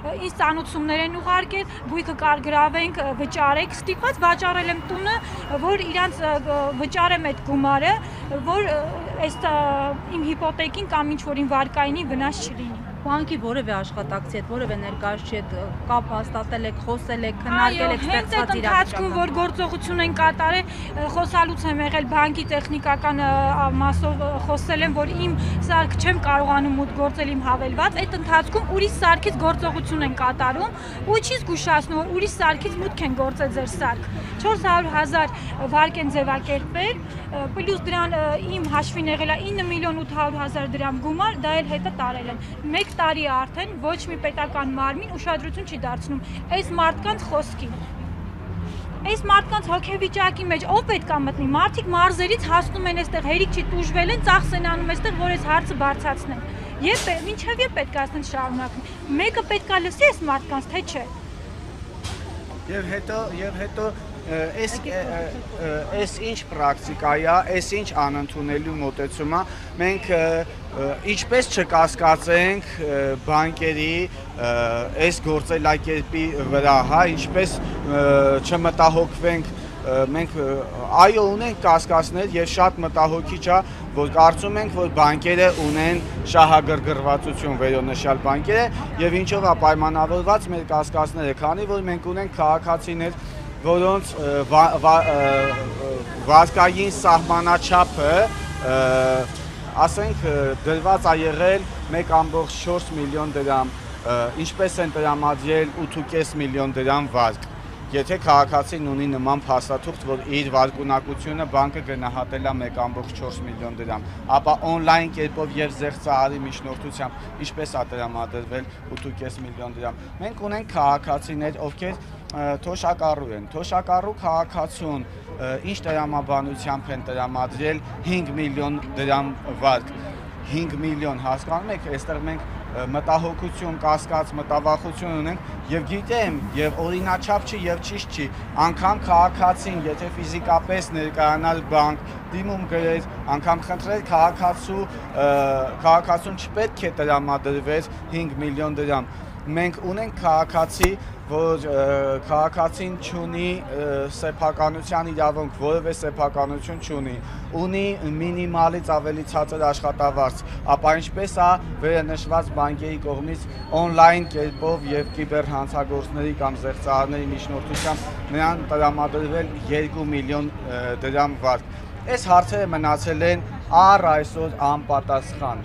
ինձ ծանուցումներ են ուղարկել, գույքը կարգրավենք, վճարեք, ստիպված վաճառել եմ տունը, որ իրանց վճարեմ այդ գումարը, որ այս իմ հիպոթեկին կամ ինչ-որին վարկայինի վնաս չլինի։ Բանկի որևէ աշխատակցի հետ, որևէ ներկայացուցիչ հետ կապ հաստատել եք, խոսել եք, քննարկել եք ստեղծված իրավիճակը։ Ընթացքում, որ գործողություն են կատարել, խոսալուց եմ եղել բանկի տեխնիկական մասով խոսել եմ, որ իմ սարք չեմ կարողանում մուտք գործել իմ հավելված, այդ ընթացքում ուրիշ սարքից գործողություն են կատարում ու չի զգուշացնում, որ ուրիշ սարքից մուտք են գործել ձեր սարք։ 400,000 վարկ են ձևակերպել, պլյուս դրան իմ հաշվին եղել է 9,800,000 դրամ գումար, դա էլ հետը տարել են։ Մեկ տարի արդեն ոչ մի պետական մարմին ուշադրություն չի դարձնում այս մարդկանց խոսքին։ Այս մարդկանց հոգեվիճակի մեջ ով պետք է մտնի, մարդիկ մարզերից հասնում են այստեղ, հերիք չի տուժվել են, ծախս են անում այստեղ, որ այս հարցը բարձրացնեն։ Մինչև երբ պետք է ասեն շարունակեն։ Մեկը պետք է լսի այս մարդկանց, թե չէ։ Եվ հետո այս ինչ պրակտիկա է, այս ինչ անընդունելի մոտեցում է, մենք ինչպես չկասկածենք բանկերի այս գործելակերպի վրա, հա, ինչպես չմտահոգվենք, մենք այո ունենք կասկածներ եւ շատ մտահոգիչ է, որ կարծում ենք, որ բանկերը ունեն շահագրգռվածություն վերոնշյալ բանկերը եւ ինչով է պայմանավորված մեր կասկածները, քանի որ մենք ունենք քաղաքացիներ, որոնց վարկային սահմանաչափը ասենք դրված է եղել 1.4 միլիոն դրամ, ինչպես են տրամադրել 8.5 միլիոն դրամ վարկ։ Եթե քաղաքացին ունի նման փաստաթուղթ, որ իր վարկունակությունը բանկը գնահատել է 1.4 միլիոն դրամ, ապա օնլայն կերպով եւ զեղծահարի միջնորդությամբ ինչպես է տրամադրվել 8.5 միլիոն դրամ։ Մենք ունենք քաղաքացիներ, ովքեր թոշակառու են, թոշակառու քաղաքացուն ինչ տրամաբանությամբ են տրամադրել 5 միլիոն դրամ վարկ, 5 միլիոն հասկանում եք, այստեղ մենք մտահոգություն, կասկած, մտավախություն ունենք եւ գիտեմ եւ օրինաչափ չի եւ ճիշտ չի, անգամ քաղաքացին, եթե ֆիզիկապես ներկայանալ բանկ, դիմում գրեր, անգամ խնդրել քաղաքացուն չպետք է տրամադրվեր 5 միլիոն դրամ։ Մենք ունենք քաղաքացի, որ քաղաքացին չունի սեփականության իրավունք, որևէ սեփականություն չունի, ունի մինիմալից ավելի ցածր աշխատավարձ, ապա ինչպես է վերնշված բանկերի կողմից օնլայն կերպով եւ կիբերհանցագործների կամ զեղծահարների միջնորդությամբ նրան տրամադրվել 2 միլիոն դրամ վարկ։ Այս հարցերը մնացել են առ այսօր անպատասխան։